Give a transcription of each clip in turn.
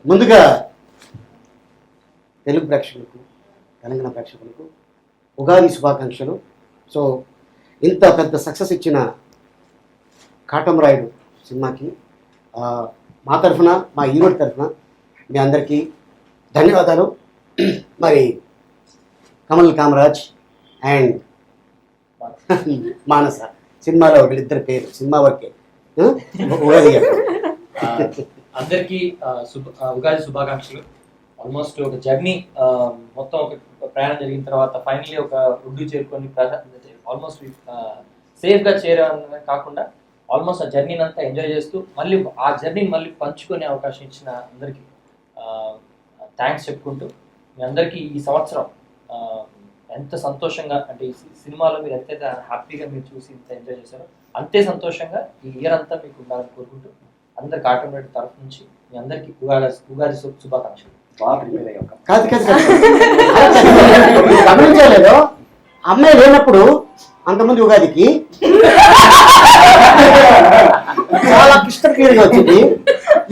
ముందుగా తెలుగు ప్రేక్షకులకు, తెలంగాణ ప్రేక్షకులకు ఉగాది శుభాకాంక్షలు. సో ఇంత పెద్ద సక్సెస్ ఇచ్చిన కాటమరాయుడు సినిమాకి మా తరఫున, మా ఈరోడ్ తరఫున మీ అందరికీ ధన్యవాదాలు. మరి కమల్ కామరాజ్ అండ్ మానస సినిమాలో వీళ్ళిద్దరి పేరు సినిమా వరకే ఉగాది అందరికీ ఉగాది శుభాకాంక్షలు. ఆల్మోస్ట్ ఒక జర్నీ మొత్తం ఒక ప్రయాణం జరిగిన తర్వాత ఫైనల్లీ ఒక ఒడ్డు చేరుకొని ఆల్మోస్ట్ సేఫ్గా చేరడమే కాకుండా ఆల్మోస్ట్ ఆ జర్నీని అంతా ఎంజాయ్ చేస్తూ మళ్ళీ ఆ జర్నీని మళ్ళీ పంచుకునే అవకాశం ఇచ్చిన అందరికీ థ్యాంక్స్ చెప్పుకుంటూ మీ అందరికీ ఈ సంవత్సరం ఎంత సంతోషంగా అంటే ఈ సినిమాలో మీరు ఎంతైతే హ్యాపీగా మీరు చూసి ఇంత ఎంజాయ్ చేశారో అంతే సంతోషంగా ఈ ఇయర్ అంతా మీకు ఉండాలని కోరుకుంటూ అందరు కాటమరాయుడు తరఫు నుంచి మీ అందరికీ ఉగాది శుభాకాంక్షలు. గమనించలేదు, అమ్మాయి లేనప్పుడు అంతమంది ఉగాదికి చాలా క్లిష్టం క్లియర్గా వచ్చింది.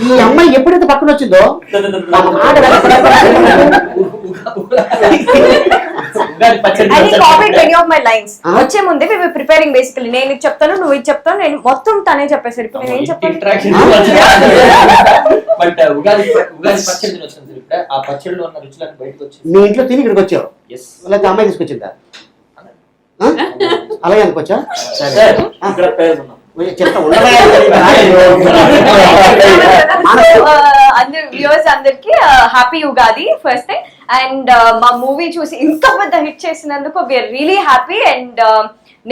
ఈ అమ్మాయి ఎప్పుడైతే పక్కన వచ్చిందో వచ్చే ముందే మేము ప్రిపేరింగ్ బేసికలీ నేను ఇది చెప్తాను, నువ్వు ఇది చెప్తాను, నేను మొత్తం తనే చెప్పేసరి ఇప్పుడు నేను ఏం చెప్తాను. మీ ఇంట్లో తిని ఇక్కడికి వచ్చావు, లేకపోతే అమ్మాయి తీసుకొచ్చిందా? అలాగే అనుకోవచ్చా? అందరికి happy Ugadi first thing. And మా మూవీ చూసి ఇంత పెద్ద హిట్ చేసినందుకు వీఆర్ రియలీ హ్యాపీ. అండ్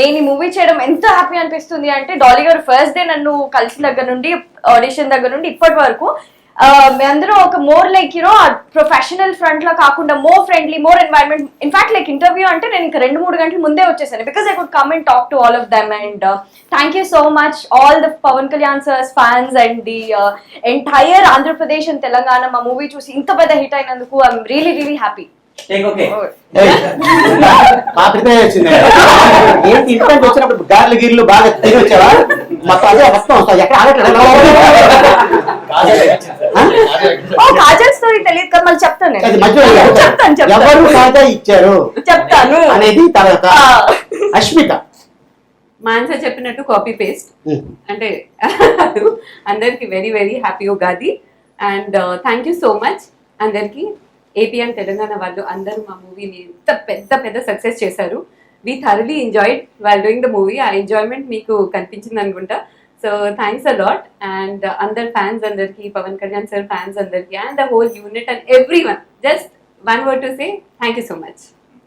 నేను ఈ మూవీ చేయడం ఎంత హ్యాపీ అనిపిస్తుంది అంటే డాలీ గారు ఫస్ట్ డే నన్ను కలిసిన దగ్గర నుండి, ఆడిషన్ దగ్గర నుండి ఇప్పటి వరకు మీ అందరూ ఒక more like you know professional front లా కాకుండా more friendly, more environment. In fact like interview అంటే నేను ఇంకా 2-3 గంటల ముందే వచ్చేసాను because I could come and talk to all of them. And thank you so much all the Pawan Kalyan sir's fans and the entire Andhra Pradesh and Telangana మా movie చూసి ఇంత పెద్ద హిట్ అయినందుకు ఐఎమ్ రియలీ రియలీ హ్యాపీ. వచ్చినప్పుడు గార్లు గిర్లు బాగా తిరిగి వచ్చావా? కాజల్ స్టోరీ తెలియదు కదా, మళ్ళీ చెప్తాను ఎవరు కాజా ఇచ్చారు చెప్తాను అనేది తర్వాత. అష్మిత మాన్స చెప్పినట్టు కాపీ పేస్ట్ అంటే అందరికి very very happy Ugadi. And thank you so much అందరికి. ఏపీ అండ్ తెలంగాణ వాళ్ళు అందరూ మా మూవీని ఎంత పెద్ద సక్సెస్ చేశారు. We thoroughly enjoyed while doing the movie. ఆ ఎంజాయ్మెంట్ మీకు కనిపించింది అనుకుంటా. So thanks a lot. And అందరు ఫ్యాన్స్ అందరికి, పవన్ కళ్యాణ్ సార్ ఫ్యాన్స్ అందరికి and the whole unit and every one, just one word to say thank you so much.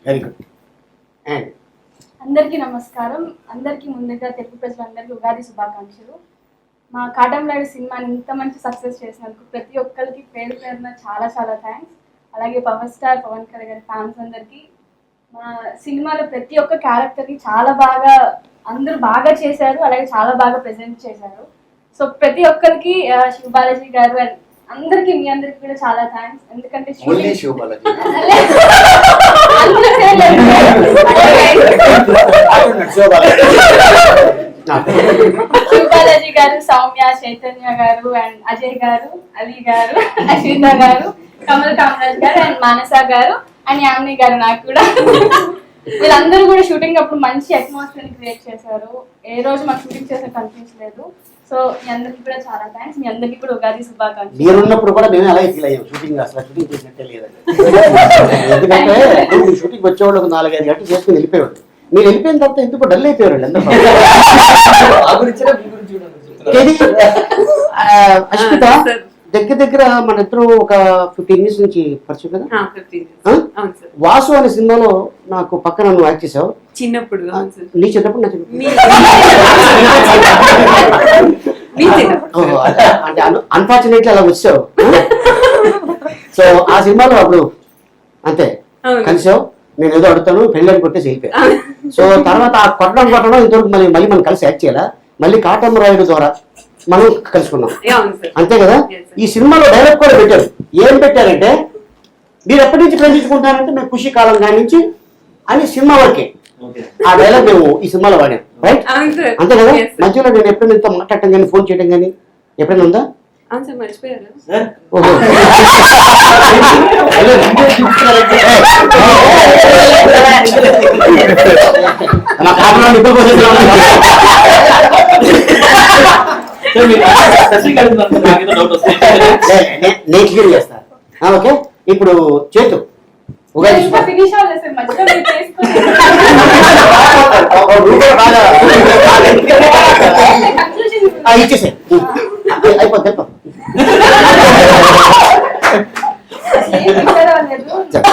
Very good. అందరికీ నమస్కారం. అందరికీ ముందుగా తెలుగు ప్రజలందరికీ ఉగాది శుభాకాంక్షలు. మా కాటమరాయుడు సినిమాని ఇంత మంచి సక్సెస్ చేసినందుకు ప్రతి ఒక్కరికి పేరు పేరున చాలా చాలా థ్యాంక్స్. అలాగే పవర్ స్టార్ పవన్ కళ్యాణ్ గారి ఫ్యాన్స్ అందరికీ, మా సినిమాలో ప్రతి ఒక్క క్యారెక్టర్ని చాలా బాగా అందరూ బాగా చేశారు, అలాగే చాలా బాగా ప్రెజెంట్ చేశారు. సో ప్రతి ఒక్కరికి శివ బాలాజీ గారు అండ్ అందరికి మీ అందరికి కూడా చాలా థ్యాంక్స్. ఎందుకంటే శివ బాలాజీ గారు, సౌమ్య, చైతన్య గారు అండ్ అజయ్ గారు, అలీ గారు, అశ్విత గారు, కమల్ కామరాజ్ గారు అండ్ మానస గారు అండ్ యామిని గారు. నాకు కూడా వీళ్ళందరూ కూడా షూటింగ్ అప్పుడు మంచి అట్మాస్ఫియర్ క్రియేట్ చేశారు. ఏ రోజు మాకు షూటింగ్ చేసే కనిపించలేదు. సో మీ అందరికి కూడా చాలా థ్యాంక్స్. మీ అందరికి కూడా ఉగాది శుభాకాంక్షలు. మీరున్నప్పుడు కూడా మేము అలాగే ఫీల్ అయ్యాం. షూటింగ్ అసలు షూటింగ్ చేసినట్టే లేదండి. ఎందుకంటే షూటింగ్ వచ్చేవాళ్ళు ఒక 4-5 గంటలు చేసుకుని వెళ్ళిపోయేవాళ్ళు. మీరు వెళ్ళిపోయిన తర్వాత ఎందుకు డల్ అయిపోయారు అందరూ. అష్మిత దగ్గర మన ఇద్దరు ఒక 15 years నుంచి పరిచయం కదా. వాసు అనే సినిమాలో నాకు పక్కన నువ్వు యాక్ట్ చేసావు చిన్నప్పుడు. నీ చిన్నప్పుడు నా అంటే అన్ఫార్చునేట్లీ అలా వచ్చావు. సో ఆ సినిమాలో అప్పుడు అంతే కలిసావు. నేను ఏదో అడుగుతాను, పెళ్ళని కొట్టేసి వెళ్ళిపోయా. సో తర్వాత ఆ కొట్టడం ఇంతవరకు మళ్ళీ మనం కలిసి యాక్ట్ చేయాలా, మళ్ళీ కాటమరాయుడు ద్వారా మనం కలుసుకున్నాం అంతే కదా. ఈ సినిమాలో డైలాగ్ కూడా పెట్టారు. ఏం పెట్టారంటే, మీరు ఎప్పటి నుంచి ప్రేమించుకుంటారంటే మేము ఖుషి కాలం కాడి నుంచి అని సినిమా వరకే. ఓకే. ఆ డైలాగ్ మేము ఈ సినిమాలో వాడాం, రైట్? అవును సార్. అంతే కదా? Yes, sir. మధ్యలో నేను ఎప్పుడైనా ఇంత మాట్లాడటం కానీ ఫోన్ చేయడం కానీ ఎప్పుడైనా ఉందా? అవును సార్, మర్చిపోయారు. సార్ ఓహో. నా కారణం నిద్రపోతున్నాను. సార్ మీరు స్పెసిఫిక్ అడుగుతున్నారు, నాకేదో డౌట్ వస్తుంది. నేను క్లియర్ చేస్తా. ఓకే, ఇప్పుడు చేతు ఉగాది ఇంకా ఫినిష్ అవ్వలేదు సార్, మధ్యలో మీరు చేసుకొని conclusion ఇచ్చేసే అయిపోద్ది. అసలు ఏం prepare అవ్వలేదు.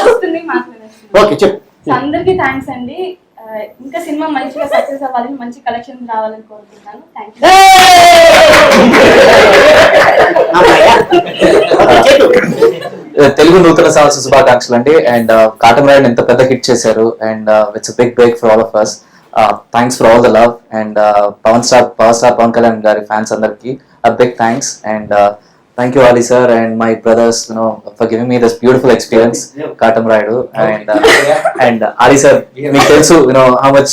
వస్తుంది మాట్లాడేస్తుంది. ఓకే చెప్పు. సో అందరికీ థ్యాంక్స్ అండి. ఇంకా సినిమా మంచిగా సక్సెస్ అవ్వాలని, మంచి కలెక్షన్ రావాలని కోరుకుంటున్నాను. Thank you. తెలుగు నూతన సంవత్సర శుభాకాంక్షలు అండి. అండ్ కాటమరాయుడు ఎంత పెద్ద హిట్ చేశారు, and it's big break for all of us. Thanks for all the love. And power star Pawan Kalyan గారి ఫ్యాన్స్ అందరికి big thanks. And thank you Ali sir and my brothers, for giving me this beautiful experience, Katamrayudu. And Ali sir, మీకు తెలుసు how much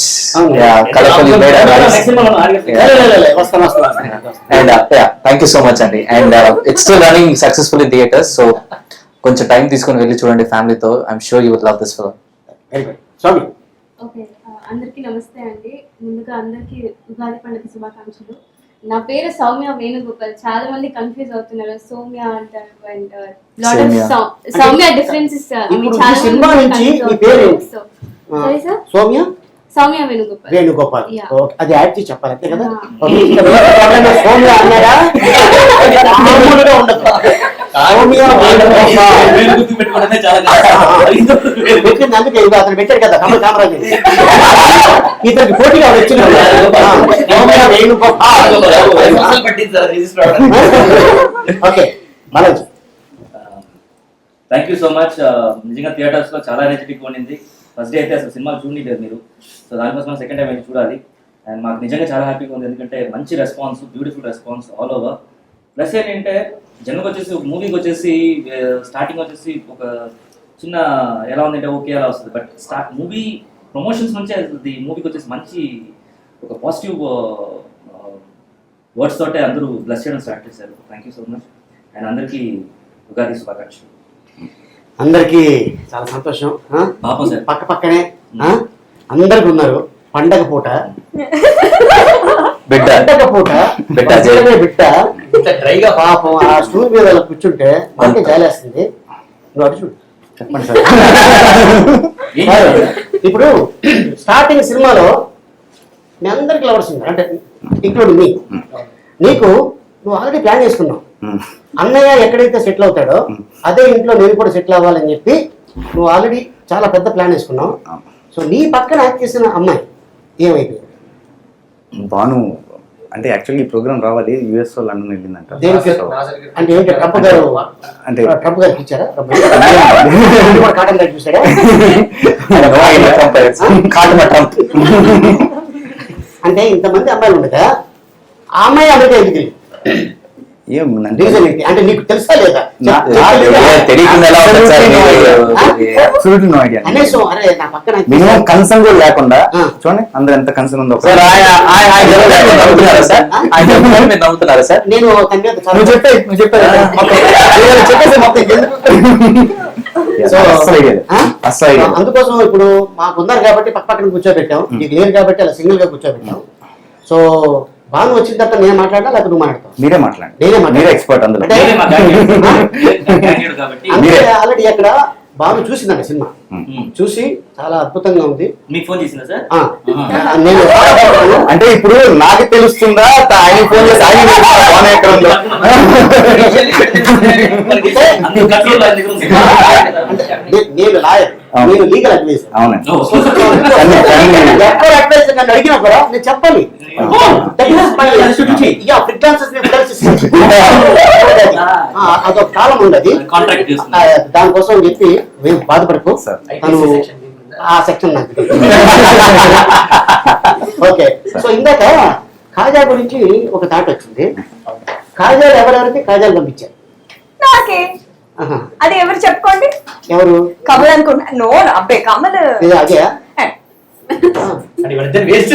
colorful you made our lives. And thank you so much అండి. And it's still running successfully in theaters, so కొంచెం time తీసుకొని వెళ్ళి చూడండి ఫ్యామిలీతో. I'm sure you would love this film. Very good. స్వామి. Okay, అందరికీ నమస్తే అండి. ముందుగా అందరికీ ఉగాది పండుగ శుభాకాంక్షలు. నా పేరు సౌమ్య వేణుగోపాల్. చాలా మంది కన్ఫ్యూజ్ అవుతున్నారు, సౌమ్య అంటారు and lot of Soumya differences ఇప్పుడు ఈ సినిమా నుంచి మీ పేరు ఏంటి? సరే sir, Soumya Soumya Venugopal. Venugopal. Yeah. Okay, అది యాడ్ చేసి చెప్పాలి అంతే కదా? Yeah. ఓకే, ఇక్కడ ఎవరైనా సౌమ్య అన్నారా? మామూలుగా ఉండదు. సౌమ్య వేణుగోపాల్. పేరు గుర్తు పెట్టుకోవడమే చాలా కష్టం. పెట్టింది అందుకే ఇవి అతను పెట్టాడు కదా కమల్ కామరాజు. ఇతనికి పోటీగా వచ్చింది. సౌమ్య వేణుగోపాల్. అసలు పట్టింది సార్ రిజిస్టర్ అవ్వడానికి. Okay Balaji. Thank you so much. నిజంగా థియేటర్స్ లో చాలా ఎనర్జెటిక్ ఉండింది. ఫస్ట్ డే అయితే అసలు సినిమా చూడలేదు మీరు, సో దానికోసం సెకండ్ టైం వెళ్ళి చూడాలి. అండ్ మాకు నిజంగా చాలా హ్యాపీగా ఉంది, ఎందుకంటే మంచి response, beautiful response all over. Plus ఏంటంటే జనరల్గా వచ్చేసి మూవీకి వచ్చేసి స్టార్టింగ్ వచ్చేసి ఒక చిన్న ఎలా ఉందంటే ఓకే అలా వస్తుంది, బట్ మూవీ ప్రమోషన్స్ నుంచే అది మూవీకి వచ్చేసి మంచి ఒక పాజిటివ్ వర్డ్స్ తోటే అందరూ బ్లెస్ చేయడం స్టార్ట్ చేశారు. Thank you so much. And అందరికీ ఉగాది శుభాకాంక్షలు. అందరికి చాలా సంతోషం. పాపం సార్ పక్క పక్కనే అందరికి ఉన్నారు. పండగ పూట బిడ్డ పండగ పూట బిడ్డ పక్కనే బిడ్డ ఇంత డ్రైగా పాపం ఆ స్టూల్ మీద అలా కూర్చుంటే మనకి జాలేస్తుంది. నువ్వు అటు చూడు. చెప్పండి సార్. ఇప్పుడు స్టార్టింగ్ సినిమాలో మీ అందరికి లవర్స్ ఉన్నారు, అంటే ఇంక్లూడ్ మీ. నీకు నువ్వు ఆల్రెడీ ప్లాన్ చేసుకున్నావు, అన్నయ్య ఎక్కడైతే సెటిల్ అవుతాడో అదే ఇంట్లో నేను కూడా సెటిల్ అవ్వాలని చెప్పి నువ్వు ఆల్రెడీ చాలా పెద్ద ప్లాన్ వేసుకున్నావు. సో నీ పక్కన యాక్ట్ చేసిన అమ్మాయి ఏమైపోయింది? భాను అంటే యాక్చువల్లీ ఈ ప్రోగ్రామ్ రావాలి, యుఎస్ లో లండన్ వెళ్ళిందంట. దేనికి? అంటే ఏంటి ట్రంప్ గారు అంటే ట్రంప్ గారికి ఇచ్చారా? కాటన్ గారు చూసాడా? అంటే ఇంతమంది అమ్మాయిలు ఉండగా ఆ అమ్మాయి అమెరికా ఎందుకు? ఏముందంటే రీజన్ ఏంటి? అంటే నీకు తెలుసా లేదా? తెలియకుండా ఎలా ఉంటుంది సార్ అబ్సల్యూట్లీ నో ఐడియా. కనీసం అరే నా పక్కన మినిమం కన్సర్న్ కూడా లేకుండా చూడండి అందరు ఎంత కన్సర్న్ ఉందో. సార్ నవ్వుతున్నారా సార్? మీరు నవ్వుతున్నారా సార్? నేను తన మీద చాలా- నువ్వు చెప్పేసి చెప్పేసి మొత్తం ఎందుకు? సో, అస్సలు idea లేదు. ఆ? అస్సలు idea లేదు. అందుకోసం ఇప్పుడు మాకు ఉన్నారు కాబట్టి పక్క పక్కన కూర్చోబెట్టాం, నీకు లేరు కాబట్టి అలా సింగిల్ గా కూర్చోబెట్టాం. సో బాను వచ్చిన తర్వాత నేను మాట్లాడా లేకపోతే నువ్వు మాట్లాడతావు? మీరే మాట్లాడండి, నేనే మాట్లాడతా. మీరే ఎక్స్పర్ట్ అందులో. అంటే- నేనే మా క్యాండిడేట్ కాబట్టి అంటే ఆల్రెడీ అక్కడ బాను చూసిందండి సినిమా, చూసి చాలా అద్భుతంగా ఉంది. మీకు ఫోన్ చేసిందా సార్? ఆ, నేను అంటే ఇప్పుడు నాకు తెలుస్తుందా ఆయన ఫోన్ చేసి ఆయన ఫోన్ ఎక్కడ ఉందో? నేను లాయర్, నేను లీగల్ అడ్వైజ్. అవునండి. ఎక్కడ అడ్వైజ్ నన్ను అడిగినా కూడా నేను చెప్పాలి. అదొక కాలం ఉండదు, కాంట్రాక్ట్ దానికోసం చెప్పి మేము బాధపడకు. తను ఆ సెక్షన్ నాకు ఓకే. సో ఇందాక కాజా గురించి ఒక థాట్ వచ్చింది. కాజాలు ఎవరెవరికి కాజాలు పంపించారు? నాకే. ఆహా. అది ఎవరు చెప్పుకోండి. ఎవరు? కమల్ అనుకున్నా. నో అబ్బే కమల్. అదే అంటే వీళ్ళిద్దరు వేస్ట్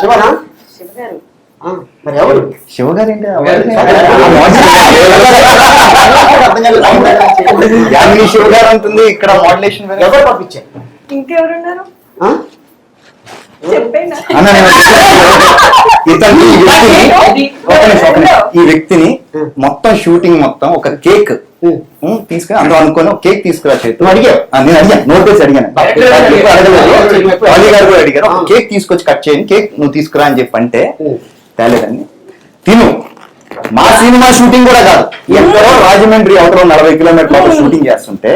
శివనా శివగారు మరి ఎవరు శివగారు ఏంటి శివగారు అంటుంది ఇక్కడ మోడలేషన్ ఎవరు పంపించారు ఇంకెవరున్నారు ఆ? చెప్పేనా ఇతన్ని ఈ వ్యక్తిని మొత్తం షూటింగ్ మొత్తం ఒక కేక్ తీసుకుని అందులో అనుకుని ఒక కేక్ తీసుకురా చేతి నువ్వు అడిగావు నేను అడిగాను నోట్ చేసి అడిగాను గారు కూడా అడిగారు ఒక కేక్ తీసుకొచ్చి కట్ చేయని కేక్ నువ్వు తీసుకురా అని చెప్పి అంటే తేలేదండి తిను మా సినిమా షూటింగ్ కూడా కాదు ఎక్కడో రాజమండ్రి అవతల 40 కిలోమీటర్ల షూటింగ్ చేస్తుంటే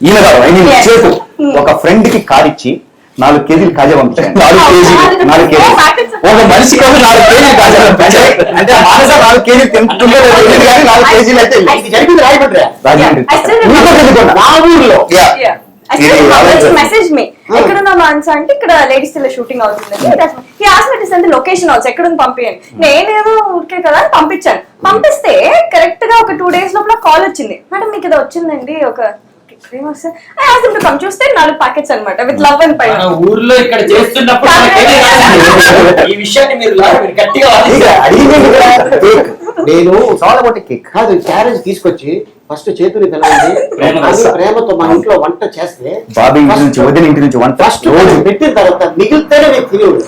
ఈయన కాదు ఆయన చేతు ఒక ఫ్రెండ్ కి కార్ ఇచ్చి 4 కేజీలు కాజా పంపించాను 4 కేజీలు ఒక మనిషికి 4 కేజీలు కాజా పంపించాయి అంటే మానస 4 కేజీలు తింటుందో తెలియదు కానీ 4 కేజీలు అయితే ఇది జరిగింది రాయబడ్డా రాజమండ్రి నా ఊర్లో మెసేజ్ మీ ఎక్కడున్నా మాన్స అంటే ఇక్కడ లేడీస్ లో షూటింగ్ అవుతుంది లొకేషన్ ఆల్సో ఎక్కడ పంపించండి నేనేదో ఊరికే కదా అని పంపించాను పంపిస్తే కరెక్ట్ గా ఒక 2 days లోపల కాల్ వచ్చింది మేడం మీకు ఏదో వచ్చిందండి ఒక చూస్తే 4 ప్యాకెట్స్ అన్నమాట విత్ లవ్ అండ్ పైన ఊర్లో ఇక్కడ చేస్తున్నప్పుడు ఈ విషయాన్ని మీరు గట్టిగా నేను సోలగొట్టి కేక్ కాదు క్యారేజ్ తీసుకొచ్చి ఫస్ట్ చేతుని పిలవండి ప్రేమతో మన ఇంట్లో వంట చేస్తే బాబీ ఇంటి నుంచి వదిన ఇంటి నుంచి వంట ఫస్ట్ పెట్టిన తర్వాత మిగిలితేనే నేను తినేవాడు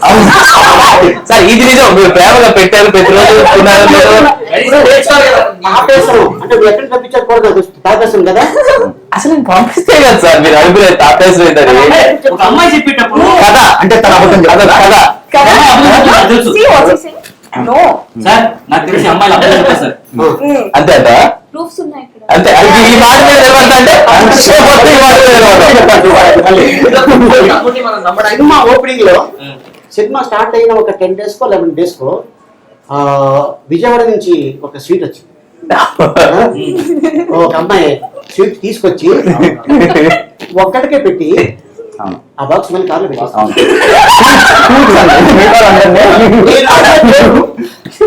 సార్ ఇది నిజం మీరు ప్రేమగా పెట్టారు ప్రతిరోజు ఆపేసాను అంటే నువ్వు ఎక్కడ పంపించారు కూడా తాపేస్తాను కదా అసలు నేను పంపిస్తే కదా సార్ మీరు అనుకునే తాపేశ్వరి ఒక అమ్మాయి చెప్పేటప్పుడు కదా అంటే తన అబద్ధం కదా తెలుసు నో సార్ నాకు తెలిసి అమ్మాయిలు అబ్బాయిలు చెప్తారు సార్ అంతే అంట ప్రూఫ్స్ ఉన్నాయి ఇక్కడ. అంతే అది ఈ మాట మీద నిలబడతా అంటే మనం నమ్మడానికి సినిమా ఓపెనింగ్ లో సినిమా స్టార్ట్ అయిన ఒక 10 days కో 11 days కో విజయవాడ నుంచి ఒక స్వీట్ వచ్చింది ఒక అమ్మాయి స్వీట్ తీసుకొచ్చి ఒక్కడికే పెట్టి ఆ బాక్స్ మళ్ళీ కార్లో పెట్టేస్తాను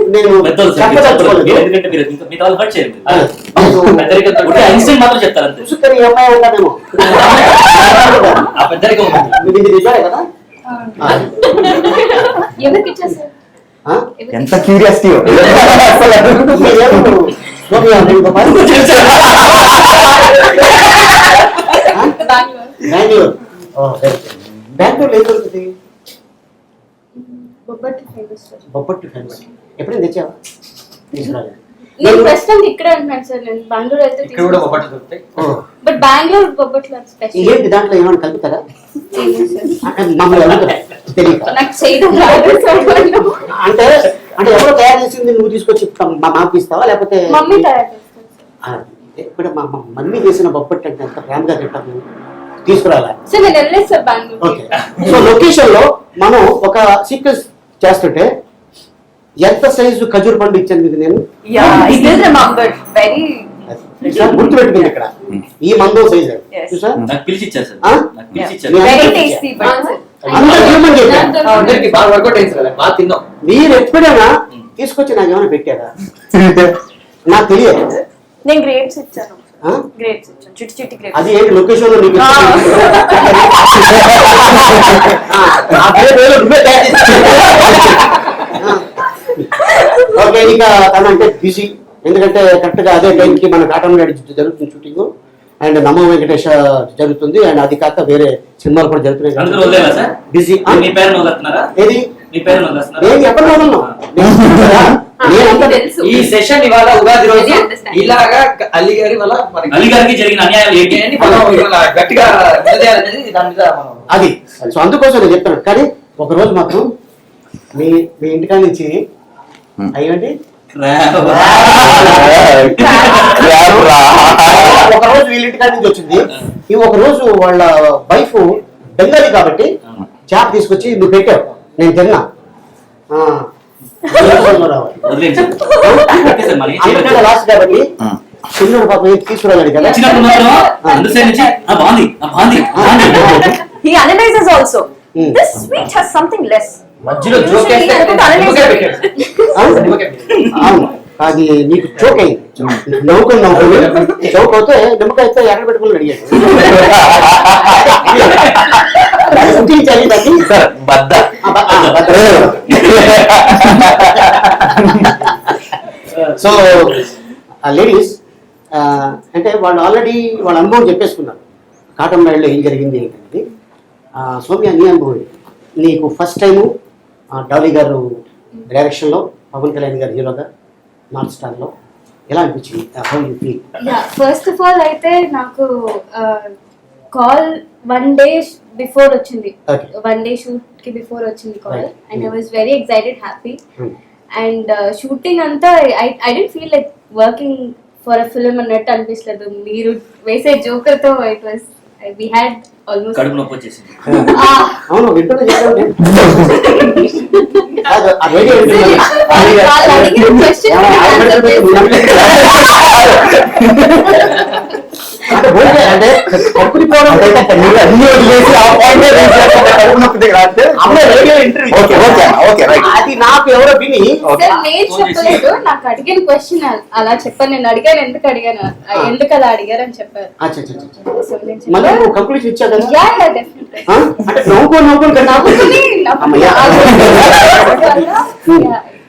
నేను చెప్పదలుచుకోలేదు. ఎందుకంటే మీరు మీ వాళ్ళు హర్ట్ చేయండి నేను ఇన్సిడెంట్ మాత్రం చెప్తారు అంతే చూసుకొని ఈ అమ్మాయి ఉంటానేమో ఆ పెద్దరికం ఉంటుంది మీరు ఇది నిజమే కదా ఎవరికి ఇచ్చేసారు? ఆ? ఎంత క్యూరియాసిటీ మీరేమో సోనియా మీకు పని చేశారా? బెంగళూరు బెంగళూరు ఏం దొరుకుతుంది బొబ్బట్టు ఫేమస్. బొబ్బట్టు ఫేమస్ ఎప్పుడైనా తెచ్చావా తీసుకురాలేదు నేను ప్రస్తుతం ఇక్కడే ఉంటున్నాను సార్. నేను బెంగళూరు అయితే ఇక్కడ కూడా బొబ్బట్లు దొరుకుతాయి బట్ బెంగళూరు బొబ్బట్లు స్పెషల్. ఏంటి దాంట్లో ఏమైనా కలుపుతారా మమ్మల్ని ఎవరు తెలియక నాకు చేయడం రాదు సార్. అంటే అంటే ఎవరో తయారు చేసింది నువ్వు తీసుకొచ్చి మాకు ఇస్తావా లేకపోతే మమ్మీ తయారు చేస్తారు సార్. ఇప్పుడు మా మమ్మీ చేసిన బొబ్బట్టు అంటే ఎంత ప్రేమగా తింటాము తీసుకురాలా సార్ నేను వెళ్ళలేదు sir Bengaluru. Okay so location లో మనం ఒక సీక్వెన్స్ చేస్తుంటే ఎంత సైజు ఖజూర్ పండు ఇచ్చాను మీకు నేను వెరీ గుర్తుపెట్టుకుంది ఇక్కడ ఈ మందో సైజ్ Yes. చూసా నాకు పిలిచి ఇచ్చారు సార్ ఆ? నాకు పిలిచి ఇచ్చారు వెరీ టేస్టీ అందరూ హ్యూమన్ చెప్పారు అందరికి బాగా వర్కౌట్ అయింది సార్ బాగా తిన్నాం మీరు ఎప్పుడైనా తీసుకొచ్చి నాకు ఏమైనా పెట్టారా నాకు తెలియదు నేను గ్రేప్స్ ఇచ్చాను ఆ? గ్రేప్స్ ఇచ్చాను చిట్టి చిట్టి గ్రేప్స్ అది ఏంటి లొకేషన్ లో నీకు ఓకే ఇక తనంటే బిజీ ఎందుకంటే కరెక్ట్ గా అదే టైంకి మన కాటన్ రెడ్డి జరుగుతుంది షూటింగ్ అండ్ నమో వెంకటేష్ జరుగుతుంది అండ్ అది కాక వేరే సినిమాలు కూడా అందరూ వదిలేరా సార్? జరుగుతున్నాయి బిజీ మీ పేరు వదిలేస్తున్నారా ఏది మీ పేరు వదిలేస్తున్నారా నేను ఎప్పుడు వదలను నేనంతా తెలుసు. ఈ సెషన్ ఇవాళ ఉగాది రోజు Very understand. ఇలాగా అల్లి గారి వల్ల మనకి అలీ గారికి జరిగిన అన్యాయాలు ఏంటి అని మనం ఇవాళ గట్టిగా నిలదీయాలనేది దాని మీద మనం అది సో అందుకోసం నేను చెప్తాను కానీ ఒక రోజు మాత్రం మీ మీ ఇంటికాడ నుంచి అయ్యండి ఒక రోజు వీళ్ళ ఇంటికాడ నుంచి వచ్చింది ఈ ఒక రోజు వాళ్ళ వైఫ్ బెంగాలీ కాబట్టి చాప్ తీసుకొచ్చి నువ్వు పెట్టావు నేను తిన్నా వదిలేండి సార్. ఓకే సార్, మరి ఏం చేయలేదు. లాస్ట్ కాబట్టి చిన్నోడు పాప ఏం తీసుకురాలి కదా వచ్చినప్పుడు మాత్రం అండర్స్టాండ్ నుంచి బాగుంది బాగుంది he analyzes also Hmm. this sweet has something less మధ్యలో జోక్ వేస్తే Usually, నిమ్మకాయ పెట్టాడు. అవును. నిమ్మకాయ పెట్టాడు. అవును అది నీకు చోక్ అయింది, నవ్వుకొని చోక్ అవుతే నిమ్మకాయతో ఎక్కడ పెట్టుకుని అడిగాడు. సార్ బద్ద సో లేడీస్ అంటే వాళ్ళు ఆల్రెడీ వాళ్ళ అనుభవం చెప్పేసుకున్నారు, కాటన్ రైడ్లో ఏం జరిగింది ఏంటంటే. సౌమ్య, నీ అనుభవం నీకు ఫస్ట్ టైము డాలీ గారు డైరెక్షన్లో పవన్ కళ్యాణ్ గారు హీరోగా నార్త్ స్టార్లో ఎలా అనిపించింది? How you feel? First of all అయితే నాకు కాల్ 1 day బిఫోర్ వచ్చింది, 1 day షూట్ కి బిఫోర్ వచ్చింది call, and I was very excited, happy. And shooting అంతా I don't feel like working for a film అన్నట్టు అనిపించలేదు. మీరు వేసే జోకర్ తో it was we had almost కడుపు నొప్పి వచ్చేసింది. అవును, వింటున్నా అంటే అది నాకు ఎవరో విని నేను చెప్పలేదు, నాకు అడిగిన క్వశ్చన్ అలా చెప్పాను. నేను అడిగాను, ఎందుకు అడిగాను, ఎందుకు అలా అడిగారని చెప్పారు. మళ్ళీ నువ్వు కంక్లూజన్ ఇచ్చా కదా? Yeah, yeah, definitely. అంటే నవ్వుకొని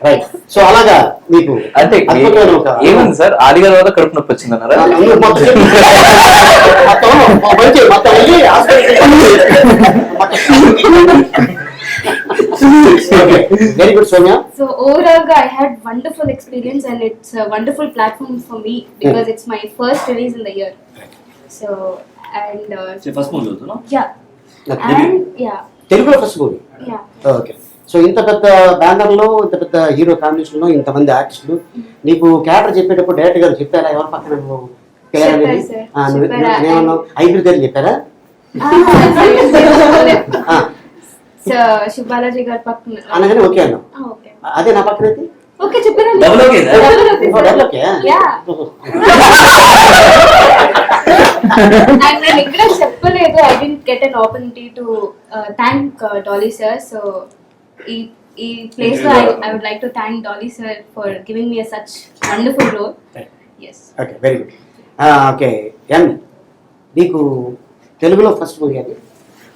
రైట్. సో అలాగా మీకు అంటే అద్భుతమైన ఒక ఏముంది సార్, ఆలిగర్ వల్ల కడుపు నొప్పి వచ్చిందన్నారా? Very good Soumya. So overall, I had wonderful experience, and it's a wonderful platform for me because it's my first release in the year. So and first movie అవుతున్నా. yeah, and yeah, తెలుగులో first movie. yeah. Okay. So ఇంత పెద్ద banner లో, ఇంత పెద్ద hero combination లో ఇంతమంది ఆర్టిస్టులు, నీకు క్యారెక్టర్ చెప్పేటప్పుడు డైరెక్టర్ గారు చెప్పారా ఎవరి పక్కన నువ్వు చెప్పారు sir. ఏమన్నావు? ఐదు గారు చెప్పారా? So శివాలాజీ గారి పక్కన అనగానే ఓకే అన్నావు. ఓకే అదే నా పక్కన అయితే ఓకే చెప్పాను. Double okay sir. Double okay. Yeah. And నేను ఇక్కడ చెప్పలేదు, I didn't get an opportunity to thank Dolly sir. So ఈ ప్లేస్ లో I would like to thank Dolly sir for giving me such wonderful role. Yes. Okay, very good. Okay, ఎన్ నీకు తెలుగులో first movie అది?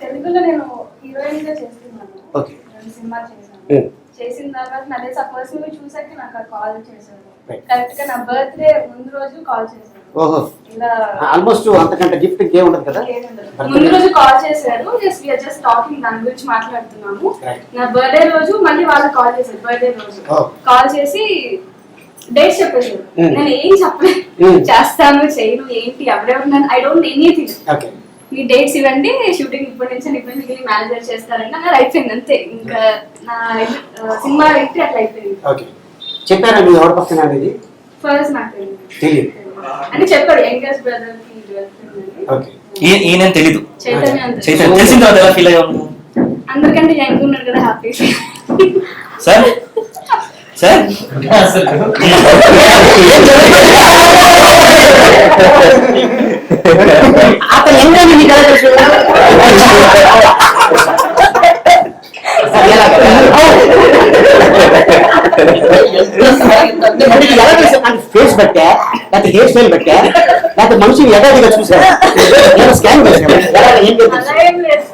తెలుగులో నేను హీరోయిన్ గా చేస్తున్నాను. ఓకే. 2 సినిమాలు చేశాను. చేసిన తర్వాత నా తెలిసి ఆ ఫస్ట్ మూవీ చూసాక నాకు కాల్ చేశారు. కరెక్ట్ గా నా బర్త్డే ముందు రోజు కాల్ చేశారు. ఓహో, ఇలా ఆల్మోస్ట్ అంతకంటే గిఫ్ట్ గే ఉండదు కదా. ముందు రోజు కాల్ చేశారు, జస్ట్ టాకింగ్, దాని గురించి మాట్లాడుతున్నాము. నా బర్త్డే రోజు మళ్ళీ వాళ్ళు కాల్ చేశారు. బర్త్డే రోజు కాల్ చేసి డేట్ చెప్పేసారు. నేను ఏం చెప్పలేదు, చేస్తాను చేయను ఏంటి ఎవరెవరు, I don't anything. Me dates ఇవ్వండి, షూటింగ్ ఇప్పటి నుంచి మేనేజర్ చేస్తారంటే నాకు అయిపోయింది అంతే. ఇంకా నా సినిమా అయితే అట్లా అయిపోయింది. ఓకే, చెప్పారా మీరు ఎవరి పక్కన అనేది? ఫస్ట్ నాకు తెలియదు అని చెప్పాడు, యంగెస్ట్ బ్రదర్ కి. ఓకే, ఈయన తెలీదు. చైతన్య అంతే. చైతన్య తెలిసిన తర్వాత ఎలా ఫీల్ అయ్యావు? అందరికంటే యంగ్ ఉన్నాడు కదా, హ్యాపీ. సార్ సార్ అతను ఎంగని నీకు ఎలా తెలుసు? ఫేస్ బట్టా, లేకపోతే హెయిర్ స్టైల్ బట్టా, లేకపోతే మనిషిని ఎడాదిగా చూసా, స్కాన్ చేసా? అలా ఏం లేదు.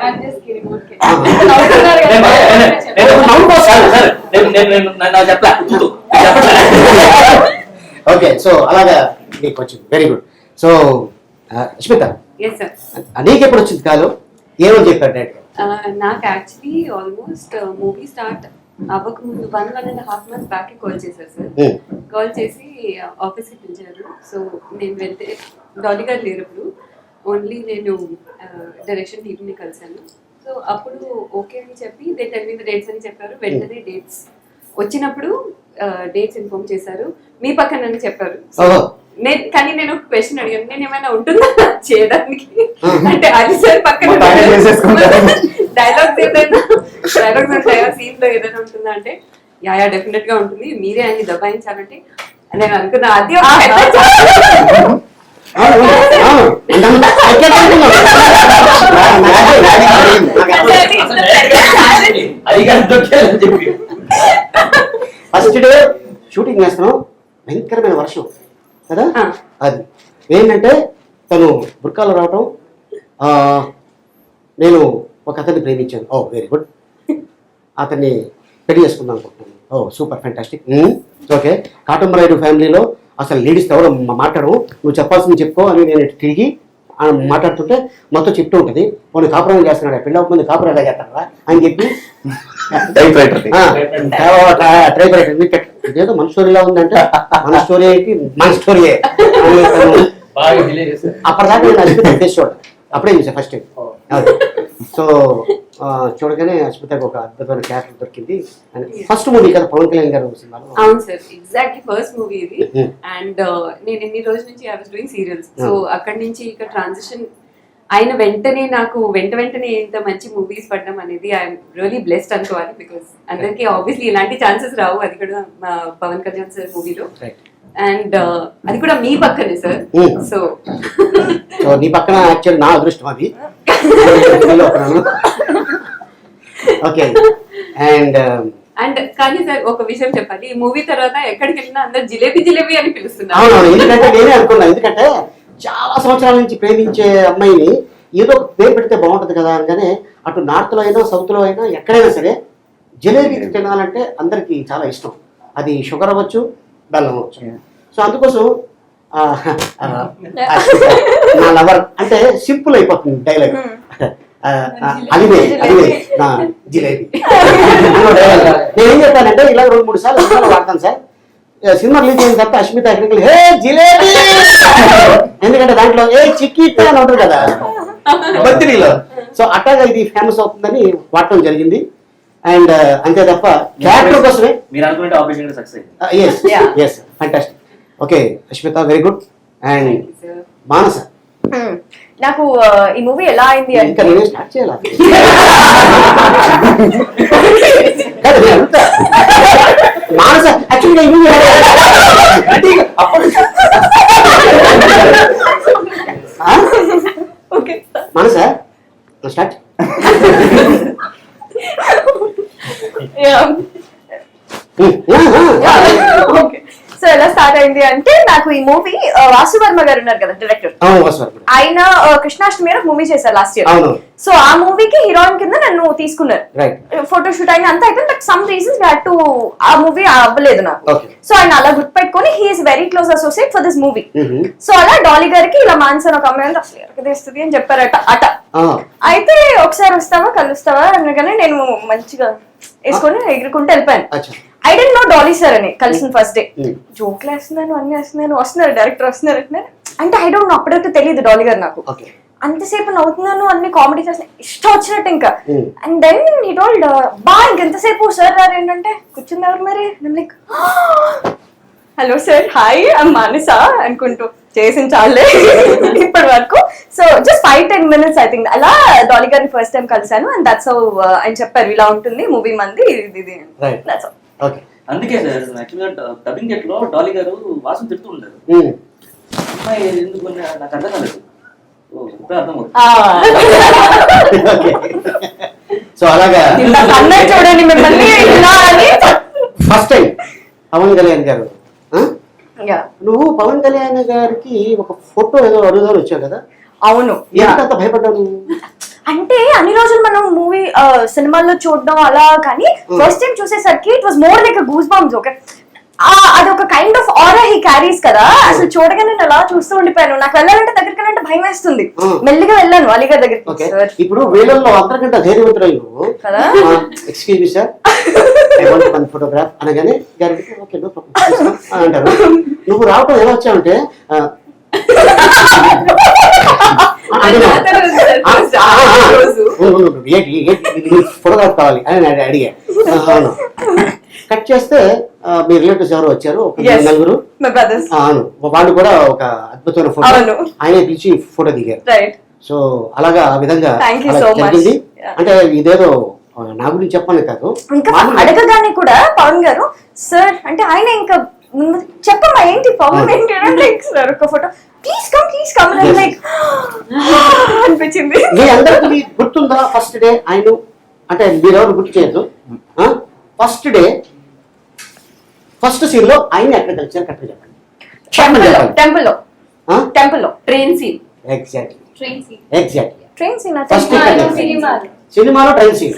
I'm just kidding, okay. Okay, so అలాగా నీకు వచ్చింది. Very good. So Smitha, yes sir. నీకు ఎప్పుడు వచ్చింది కాదు? ఏమని చెప్పారు డైరెక్టర్? నాకు యాక్చువల్లీ ఆల్మోస్ట్ మూవీ స్టార్ట్ అవ్వక ముందు 1.5 months బ్యాక్ కాల్ చేశారు సార్. కాల్ చేసి ఆఫీస్కి పిలిచారు. సో నేను వెళ్తే డాలీ గారు లేనప్పుడు ఓన్లీ నేను డైరెక్షన్ టీమ్ని కలిశాను. సో అప్పుడు ఓకే అని చెప్పి they tell me the dates అని చెప్పారు. వెంటనే డేట్స్ వచ్చినప్పుడు డేట్స్ ఇన్ఫార్మ్ చేశారు. మీ పక్కన అని చెప్పారు. కానీ నేను ఒక క్వశ్చన్ అడిగాను, నేను ఏమైనా ఉంటుందా చేయడానికి అంటే అది సార్ పక్కన డైలాగ్స్ ఏదైనా సీన్ లో ఏదైనా ఉంటుందా అంటే యా డెఫినెట్ గా ఉంటుంది, మీరే అన్ని దబాయించాలంటే నేను అనుకున్నా. అది ఫస్ట్ డే షూటింగ్ చేస్తున్నాం, భయంకరమైన వర్షం కదా. ఆ. అది ఏంటంటే తను బుర్కాలో రావటం, నేను ఒక అతన్ని ప్రేమించాను. ఓ వెరీ గుడ్, అతన్ని పెళ్లి చేసుకుందాం అనుకుంటున్నాను. ఓ సూపర్ ఫ్యాంటాస్టిక్. ఓకే, కాటంబరాయుడు ఫ్యామిలీలో అసలు లేడీస్ ఎవరో మాట్లాడరు, నువ్వు చెప్పాల్సింది చెప్పుకో అని నేను తిరిగి మాట్లాడుతుంటే మొత్తం చెప్తూ ఉంటుంది. కొన్ని కాపురం చేస్తున్నాడు, పెళ్ళి అవ్వకముందు కాపురం ఎలా చేస్తారా అని చెప్పి టైప్ రైటర్ ఇదేదో మన స్టోరీలా ఉందంటే మన స్టోరీ ఏంటి, మన స్టోరీయే. బాగా డిలే చేశారు. అప్పటిదాకా నేను అస్మిత టెస్ట్ చూడ, అప్పుడే చూసాను ఫస్ట్ టైం. సో చూడగానే అస్మితకు ఒక అద్భుతమైన క్యారెక్టర్ దొరికింది. ఫస్ట్ మూవీ కదా పవన్ కళ్యాణ్ గారు సినిమాలో. అవును సార్, ఎగ్జాక్ట్లీ ఫస్ట్ మూవీ ఇది. అండ్ నేను ఎన్ని రోజుల నుంచి I was doing serials, so అక్కడి నుంచి ఇక ట్రాన్సిషన్ అయిన వెంటనే నాకు వెంటనే ఇంత మంచి మూవీస్ పడడం అనేది ఐఎమ్ రియలీ బ్లెస్డ్ అనుకోవాలి. బికాస్ అందరికి ఆబ్వియస్లీ ఇలాంటి ఛాన్సెస్ రావు, అది కూడా మా పవన్ కళ్యాణ్ సార్ మూవీలో. అండ్ అది కూడా మీ పక్కనే సార్. సో నీ పక్కన యాక్చువల్లీ నా అదృష్టం అది. ఓకే. అండ్ కానీ సార్ ఒక విషయం చెప్పాలి, ఈ మూవీ తర్వాత ఎక్కడికి వెళ్ళినా అందరు జిలేబీ జిలేబీ అని పిలుస్తున్నారు. అవునవును, ఎందుకంటే నేనే అనుకున్నా, ఎందుకంటే చాలా సంవత్సరాల నుంచి ప్రేమించే అమ్మాయిని ఏదో ఒక పేరు పెడితే బాగుంటుంది కదా అనగానే, అటు నార్త్లో అయినా సౌత్లో అయినా ఎక్కడైనా సరే జిలేబీ తినాలంటే అందరికీ చాలా ఇష్టం. అది షుగర్ అవ్వచ్చు, బెల్లం అవ్వచ్చు. సో అందుకోసం నా లవర్ అంటే సింపుల్ అయిపోతుంది డైలాగ్. అలివే నా జిలేబీ. నేనేం చెప్పానంటే ఇలా 2-3 సార్లు సినిమాలో వాడతాను సార్. సినిమా రిలీజ్ అయిన తర్వాత అస్మిత ఎక్కడికి హే జిలేబీ, ఎందుకంటే దాంట్లో ఏ చిక్కీట్ అని ఉంటుంది కదా బర్త్డేలో. సో అట్టాగా ఇది ఫేమస్ అవుతుందని వాడటం జరిగింది. అండ్ అంతే తప్ప క్యారెక్టర్ కోసమే. మీరు అనుకునే operation success. Yes fantastic. Okay Asmita, very good. And Manasa, నాకు ఈ మూవీ ఎలా అయింది ఇంకా అంటే నేనే స్టార్ట్ చేయాలి. మానస యాక్చువల్గా ఈ మూవీ మానస స్టార్ట్. సో ఎలా స్టార్ట్ అయింది అంటే, నాకు ఈ మూవీ వాసు వర్మ గారు ఉన్నారు కదా డైరెక్టర్, ఆయన కృష్ణాష్టమి మూవీ చేశారు లాస్ట్ ఇయర్. సో ఆ మూవీకి హీరోయిన్ కింద నన్ను తీసుకున్నారు. ఫోటోషూట్ అయిన అంతా అయితే బట్ సమ్ రీజన్స్ టు ఆ మూవీ అవ్వలేదు నాకు. సో ఆయన అలా గుర్తుపెట్టుకుని he's very close associate for this movie. So అలా డాలీ గారికి ఇలా మాన్సన్ ఒక అమ్మాయి అసలు తెస్తుంది అని చెప్పారట అట. అయితే ఒకసారి వస్తావా కలుస్తావా అనగానే నేను మంచిగా వేసుకొని ఎగురుకుంటూ వెళ్ళిపోయాను. I don't know Dolly sir అని కలిసిన ఫస్ట్ డే. జోక్లు వేస్తున్నాను, అన్ని వేస్తున్నాను, వస్తున్నారు డైరెక్టర్ వస్తున్నారు అంటే ఐ డోంట్ నో, అప్పటివరకు తెలియదు డాలీ గారు నాకు. అంతసేపు నవ్వుతున్నాను, అన్ని కామెడీ చేస్తున్నా, ఇష్టం వచ్చినట్టు ఇంకా. అండ్ దెన్ హీ టోల్డ్ బా ఇంకెంతసేపు సార్ రారు ఏంటంటే కూర్చున్నారు మరి. Like hello sir, hi I'm Manasa అనుకుంటూ చేసిన చాలే ఇప్పటి వరకు. So just 5-10 minutes I think అలా డాలీ గారిని ఫస్ట్ టైం కలిసాను. అండ్ దట్స్ హౌ ఆయన చెప్పారు ఇలా ఉంటుంది మూవీ మంది ఇది. అందుకే సార్ యాక్చువల్గా డబ్బింగ్ గెట్ లో డాలీ గారు వాసు తిడుతూ ఉంటారు, అమ్మాయి ఎందుకు నాకు అర్థం కాలేదు. సో అలాగా చూడండి మిమ్మల్ని ఫస్ట్ టైం పవన్ కళ్యాణ్ గారు, నువ్వు పవన్ కళ్యాణ్ గారికి ఒక ఫోటో ఏదో అడుగుదాని వచ్చావు కదా. అవును, ఎంత భయపడ్డాను అంటే అన్ని రోజులు మనం మూవీ సినిమాల్లో చూడడం అలా, కానీ ఫస్ట్ టైం చూసేసరికి it was more like goose bumps. Okay, అది ఒక kind of aura he carries కదా. అసలు చూడగానే నేను అలా చూస్తూ ఉండిపోయాను. నాకు వెళ్ళాలంటే దగ్గరికి వెళ్ళాలంటే భయం వేస్తుంది. మెల్లిగా వెళ్ళాను అలీ గారి దగ్గరికి. ఇప్పుడు వీళ్ళల్లో అందరికంటే ధైర్యవంతులు నువ్వు కదా. Excuse me sir, I want one photograph అనగానే ఓకే నో ప్రాబ్లం అంటారు. నువ్వు రావటం ఎలా వచ్చావంటే ఫోటోగ్రాఫ్ కావాలి అని అడిగా. కట్ చేస్తే మీ రిలేటివ్స్ ఎవరు వచ్చారు, నలుగురు. అవును, వాళ్ళు కూడా ఒక అద్భుతమైన ఫోటో ఆయనే పిలిచి ఫోటో దిగారు. సో అలాగా ఆ విధంగా జరిగింది. అంటే ఇదేదో నా గురించి చెప్పాలి కాదు, అడగగానే కూడా పవన్ గారు సార్ అంటే ఆయన ఇంకా చెప్పమ్మా ఏంటి పవన్ ఏంటి సార్ ఒక ఫోటో ప్లీజ్ కమ్ లైక్ అనిపించింది. మీ అందరికి గుర్తుందా ఫస్ట్ డే ఆయన అంటే మీరెవరు గుర్తు చేయొద్దు. ఫస్ట్ డే ఫస్ట్ సీన్ లో ఆయన్ని ఎక్కడ కలిసారు కరెక్ట్ చెప్పండి టెంపుల్ లో train scene. Exactly train scene exactly train scene first సినిమాలో సినిమాలో ట్రైన్ సీన్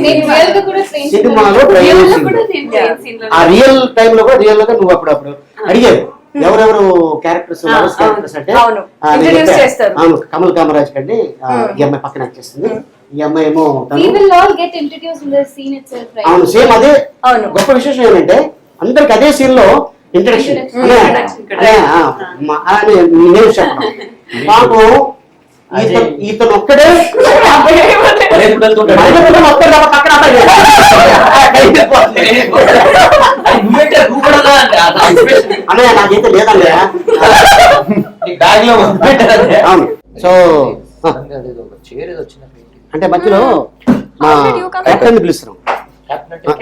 నేను రియల్ గా కూడా ట్రైన్ సినిమాలో Real ట్రైన్ లో సీన్ కూడా నేను train scene లో ఆ రియల్ టైం లో కూడా రియల్ గా నువ్వు అప్పుడప్పుడు అడిగారు ఎవరెవరు క్యారెక్టర్స్ క్యారెక్టర్స్ అంటే అవును. నేను Introduce చెప్పా. చేస్తారు. అవును కమల్ కామరాజ్ కండి ఈ అమ్మాయి పక్కన యాక్ట్ చేస్తుంది ఈ అమ్మాయి ఏమో we తను will all get introduced in the scene itself, right? అవును సేమ్ అదే అవును. గొప్ప విశేషం ఏంటంటే అందరికి అదే సీన్ లో ఇంట్రడక్షన్ నేను చెప్పను మాకు ఇతను ఒక్కడే మొత్తం పక్కన అన్నయ్య నాకైతే లేదన్నయ్య బ్యాగ్ లో అవును సో చైర్ ఏదో వచ్చినట్టు అంటే మధ్యలో మా How did you come? Captain పిలుస్తున్నాం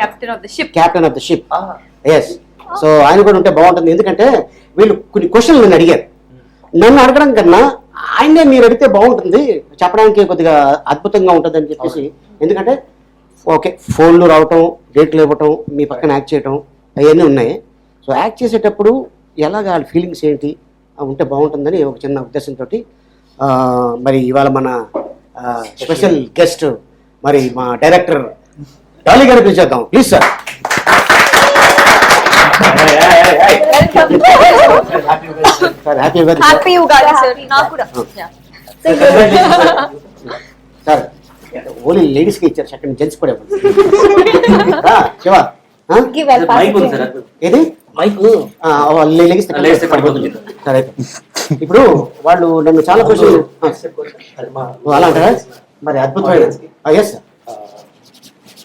captain of the ship. Captain of the ship yes so ఆయన కూడా ఉంటే బాగుంటుంది ఎందుకంటే వీళ్ళు కొన్ని క్వశ్చన్లు నన్ను అడిగారు నన్ను అడగడం కన్నా ఆయనే మీరు అడిగితే బాగుంటుంది చెప్పడానికి కొద్దిగా అద్భుతంగా ఉంటుంది అని చెప్పేసి ఎందుకంటే ఓకే ఫోన్లు రావటం డేట్లు ఇవ్వటం మీ పక్కన యాక్ట్ చేయటం అవన్నీ ఉన్నాయి సో యాక్ట్ చేసేటప్పుడు ఎలాగ వాళ్ళ ఫీలింగ్స్ ఏంటి ఉంటే బాగుంటుందని ఒక చిన్న ఉద్దేశంతో మరి ఇవాళ మన స్పెషల్ గెస్ట్ మరి మా డైరెక్టర్ డాలీ గారిని పిలిచేద్దాం please sir sir happy happy Ugadi sir నాకు కూడా సార్ ఓన్లీ లేడీస్ కి ఇచ్చారు సెకండ్ జెంట్స్ కూడా ఇవ్వండి. శివ మైక్ ఉంది సార్ ఏది మైక్ లేడీస్ Ladies కి పడిపోతుంది. సరే అయితే. ఇప్పుడు వాళ్ళు నన్ను చాలా క్వశ్చన్ అలా అంటారా మరి అద్భుతమైన ఎస్ సార్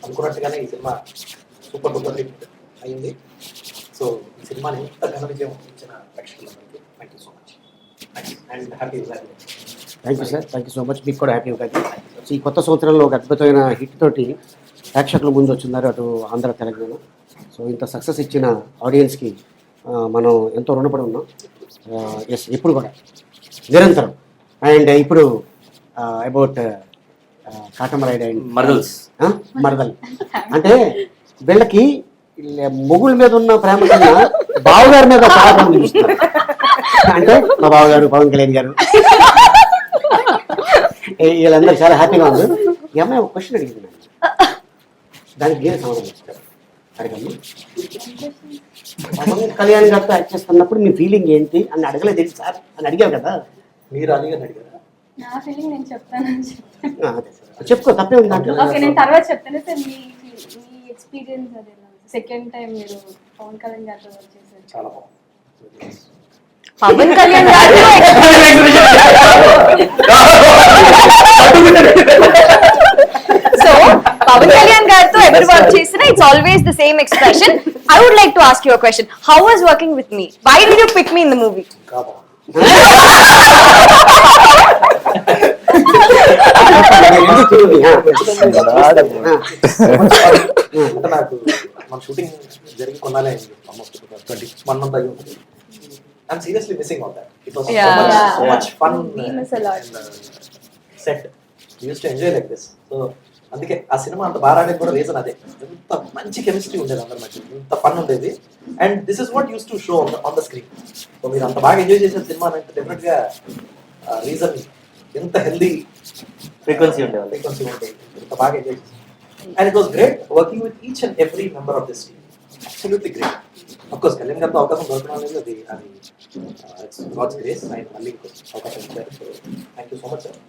అనుకున్నట్టుగానే ఈ సినిమా సూపర్ డూపర్ హిట్ అయింది. సో ఈ సినిమాని ఇంత ఘన విజయం ఇచ్చిన ప్రేక్షకులందరికీ thank you so much and happy Ugadi. Thank you sir thank you so much మీకు కూడా హ్యాపీ ఉగాది. సో ఈ కొత్త సంవత్సరంలో ఒక అద్భుతమైన హిట్ తోటి ప్రేక్షకుల ముందు వచ్చిన్నారు అటు ఆంధ్ర తెలంగాణ. సో ఇంత సక్సెస్ ఇచ్చిన ఆడియన్స్కి మనం ఎంతో రుణపడి ఉన్నాం. ఎస్ ఇప్పుడు కూడా నిరంతరం. అండ్ ఇప్పుడు అబౌట్ కాటమరాయుడు అండ్ మరదల్స్ మరదలు అంటే వీళ్ళకి మొగుళ్ళ మీద ఉన్న ప్రేమ కన్నా బావగారి మీద చాలా ప్రేమ చూపిస్తున్నారు. అంటే మా బావగారు పవన్ కళ్యాణ్ గారు వీళ్ళందరూ చాలా హ్యాపీగా ఉంది. ఈ అమ్మాయి ఒక క్వశ్చన్ అడిగింది నన్ను. దానికి నేను సమాధానం చెప్తాను. అడగమ్మా పవన్ కళ్యాణ్ గారితో యాక్ట్ చేస్తున్నప్పుడు మీ ఫీలింగ్ ఏంటి అని అడగలేదు సార్ అని అడిగావు కదా. మీరు అలీగా అడిగారా? నా ఫీలింగ్ నేను చెప్తానని చెప్పాను. అదే సార్ చెప్పుకో తప్పే ఉంది దాంట్లో. ఓకే నేను తర్వాత చెప్తాను సార్. మీ ఎక్స్పీరియన్స్ అదే సెకండ్ టైం మీరు పవన్ కళ్యాణ్ గారితో వర్క్ చేశారు. చాలా బాగుంది. పవన్ కళ్యాణ్ గారు సో పవన్ కళ్యాణ్ గారితో ఎవరు వర్క్ చేసినా it's always the same expression. I would like to ask you a question. How was working with me? Why did you pick me in the movie? ఇంకా బాగుంది. అంటే నాకు మన షూటింగ్ జరిగి కొన్నాలే అయింది. ఆల్మోస్ట్ 1 month అయ్యి ఉంటుంది. I'm seriously missing all that. It was so much fun. We miss a lot. Set. We used to enjoy like this. So అందుకే ఆ సినిమా అంత బాగా ఆడేది కూడా రీజన్ అదే. ఎంత మంచి కెమిస్ట్రీ ఉండేది అందరి మధ్య, ఎంత ఫన్ ఉండేది. And this is what use to show on the screen. So మీరు అంత బాగా ఎంజాయ్ చేసిన సినిమా అంటే డెఫినెట్ గా రీజన్ ఎంత హెల్దీ ఫ్రీక్వెన్సీ ఉండేవాళ్ళు. ఫ్రీక్వెన్సీ ఉంటుంది, ఎంత బాగా ఎంజాయ్ చేసి. And it was great working with each and every member of this team. Absolutely great. Of course Kalyan గారితో అవకాశం దొరకడం అనేది అది గాడ్స్ గ్రేస్. ఆయన మళ్ళీ అవకాశం ఇచ్చారు. Thank you so much sir.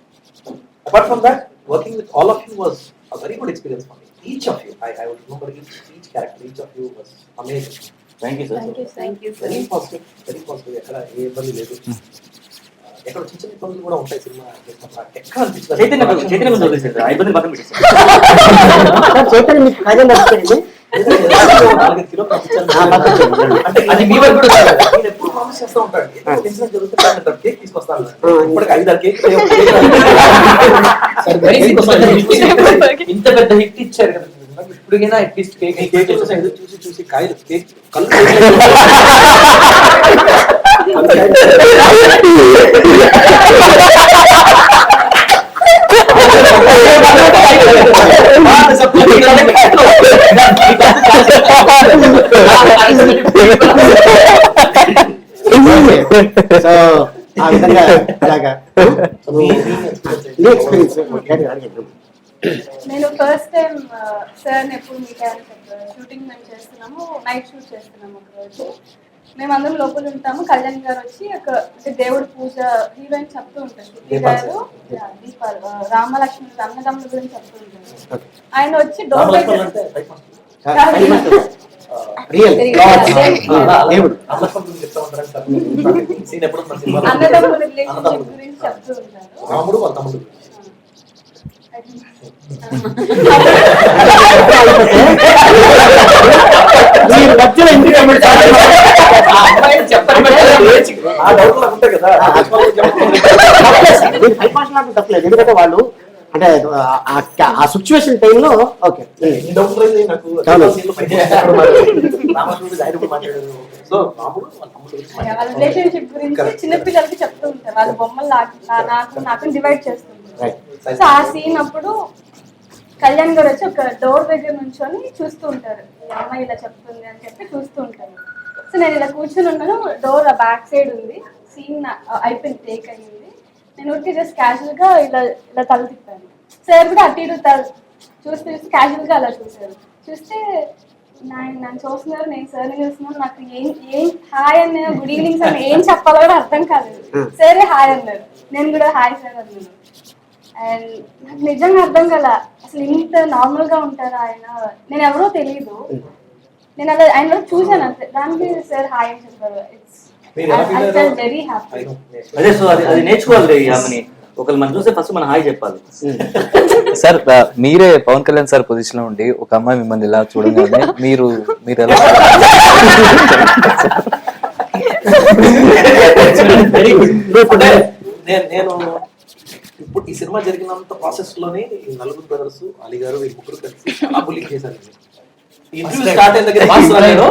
Apart from that, working with all of you was a very good experience for me. Each of you, I would remember each character, each of you was amazing. Thank you sir. Thank you, sir. Very positive, very positive. ఎక్కడ ఏ ఇబ్బంది లేదు. ఎక్కడ చిన్న చిన్న ఇబ్బందులు కూడా ఉంటాయి cinema చేసినప్పుడు. ఎక్కడ అనిపించలేదు. చైతన్య ముందు వదిలేసారు. ఆ ఇబ్బంది పక్కన పెట్టేసారు. చైతన్య మీకు కథ నచ్చింది. 4 కిలోలు పంపించాను. అంటే అది మీ వరకు కూడా కాదు. నేను ఎప్పుడు ప్రామిస్ చేస్తూ ఉంటాను. ఏదో ఇన్సిడెంట్ జరుగుతుంటే కేక్ తీసుకొస్తాను. ఇప్పటికి 5-6 కేక్ ఇంత పెద్ద హిట్ ఇచ్చారు కదా ఇప్పుడుకైనా అట్లీస్ట్ కేక్ కేక్ చూసి కాయలు కేక్ కళ్ళు సో ఆ విధంగా అలాగా ఎక్స్పీరియన్స్ నేను ఫస్ట్ టైం సార్ని ఎప్పుడు మీట్ అయ్యాను చెప్పారు. షూటింగ్ మేము చేస్తున్నాము, నైట్ షూట్ చేస్తున్నాము ఒకరోజు. మేమందరం లోపల ఉంటాము. కళ్యాణ్ గారు వచ్చి అంటే దేవుడి పూజ హీరోయిన్ చెప్తూ ఉంటారు. శృతి గారు దీపాలు రామలక్ష్మి అన్నదమ్ముల గురించి చెప్తూ ఉంటారు. ఆయన వచ్చి డోర్ అన్నదమ్ముల రిలేషన్షిప్ గురించి చెప్తూ ఉంటారు. తప్పలేదు, ఎందుకంటే వాళ్ళు అంటే ఆ సిచ్యువేషన్ టైంలో ఓకే రిలేషన్షిప్ గురించి చిన్నపిల్లలకి చెప్తూ ఉంటారు. వాళ్ళ బొమ్మలు నాకు డివైడ్ చేస్తుంటారు. సో ఆ సీన్ అప్పుడు కళ్యాణ్ గారు వచ్చి ఒక డోర్ దగ్గర నుంచొని చూస్తూ ఉంటారు. ఈ అమ్మాయి ఇలా చెప్తుంది అని చెప్పి చూస్తూ ఉంటారు. సో నేను ఇలా కూర్చొని ఉన్నాను, డోర్ ఆ బ్యాక్ సైడ్ ఉంది, సీన్ అయిపోయింది, టేక్ అయ్యింది. నేను ఊరికి జస్ట్ క్యాజువల్ గా ఇలా ఇలా తల తిప్పాను. సార్ కూడా అటు ఇటు చూస్తే క్యాజువల్ గా అలా చూసారు. చూస్తే నన్ను చూస్తున్నారు, నేను సార్ని చూస్తున్నాను. నాకు ఏం హాయ్ అన్న గుడ్ ఈవినింగ్ సార్ ఏం చెప్పాలో కూడా అర్థం కాలేదు. సరే హాయ్ అన్నారు, నేను కూడా హాయ్ సార్ అన్నాను. అండ్ నాకు నిజంగా అర్థం కల అసలు ఇంత నార్మల్ గా ఉంటారా ఆయన, నేను ఎవరో తెలియదు. నేను అలా ఆయన చూసాను అంతే, దానికి సార్ హాయ్ అని చెప్పారు. Very happy. అదే సో అది నేర్చుకోవాలి. ఆమెని ఒకళ్ళు మనం చూస్తే ఫస్ట్ మనం హాయ్ చెప్పాలి. సార్ మీరే పవన్ కళ్యాణ్ సార్ పొజిషన్ లో ఉండి ఒక అమ్మాయి మిమ్మల్ని ఇలా చూడగానే మీరు ఎలా నేను ఇప్పుడు ఈ సినిమా జరిగినంత ప్రాసెస్ లోనే ఈ నలుగురు బ్రదర్స్ అలీ గారు వీళ్ళు ముగ్గురు కలిసి చాలా బుల్లింగ్ చేశారు. ఇంటర్వ్యూ స్టార్ట్ అయిన దగ్గర నేను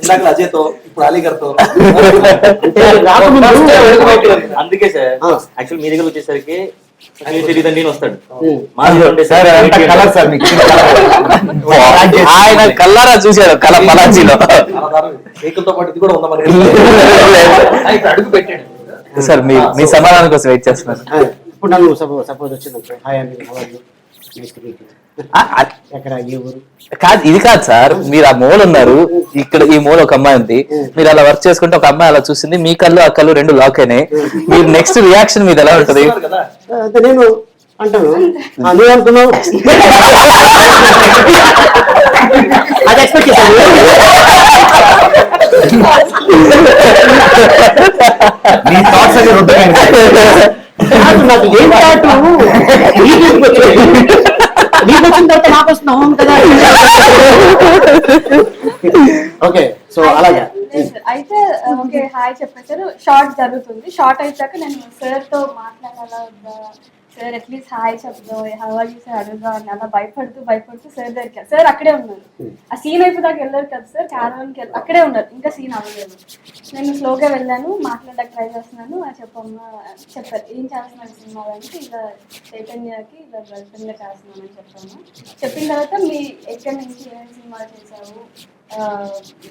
ఇందాక అజయ్తో ఇప్పుడు అలీ గారితో అందుకే సార్ యాక్చువల్ మీ దగ్గర వచ్చేసరికి తెలియదండి వస్తాడు. ఆయన కల్లారా చూశారు కళ పలాజీలో ఏకులతో పాటు ఇది కూడా ఉందా మనకి అడుగు పెట్టాడు. సార్ మీ సమాధానం కోసం వెయిట్ చేస్తున్నారు. ఇప్పుడు నన్ను సపోజ్ వచ్చింది హాయ్ ఎక్కడ ఏ ఊరు కాదు, ఇది కాదు సార్. మీరు ఆ మూల ఉన్నారు, ఇక్కడ ఈ మూల ఒక అమ్మాయి ఉంది, మీరు అలా వర్క్ చేసుకుంటే ఒక అమ్మాయి అలా చూసింది, మీ కళ్ళు ఆ కళ్ళు రెండు లాక్ అయినాయి. మీరు నెక్స్ట్ రియాక్షన్ మీద ఎలా ఉంటది? అంటే నేను అంటాను నువ్వు అనుకున్నావు అది ఎక్స్పెక్ట్ చేశాను. నాకు ఏం థాట్ నీకు వచ్చిన తర్వాత నాకు వస్తున్నాం కదా. ఓకే సో అలాగే అయితే ఓకే హాయ్ చెప్పేసారు. షార్ట్ జరుగుతుంది. షార్ట్ అయిపోయాక నేను సార్ తో మాట్లాడాలా వద్దా, సార్ అట్లీస్ట్ హాయ్ చెప్దాం, హవాయి సార్ అడుగుదా అని అలా భయపడుతూ సార్ దగ్గరికి. సార్ అక్కడే ఉన్నారు. ఆ సీన్ అయిపోయాక వెళ్ళారు కదా సార్, క్యారవాన్కి అక్కడే ఉన్నారు, ఇంకా సీన్ అవ్వలేదు. నేను స్లోగా వెళ్ళాను, మాట్లాడడానికి ట్రై చేస్తున్నాను. చెప్పమ్మా చెప్పారు ఏం చేస్తున్నాను సినిమా అంటే ఇలా చైతన్యకి ఇలా గర్ల్ ఫ్రెండ్గా చేస్తున్నాను అని చెప్పాను. చెప్పిన తర్వాత మీ ఎక్కడి నుంచి ఏమేమి సినిమాలు చేశావు,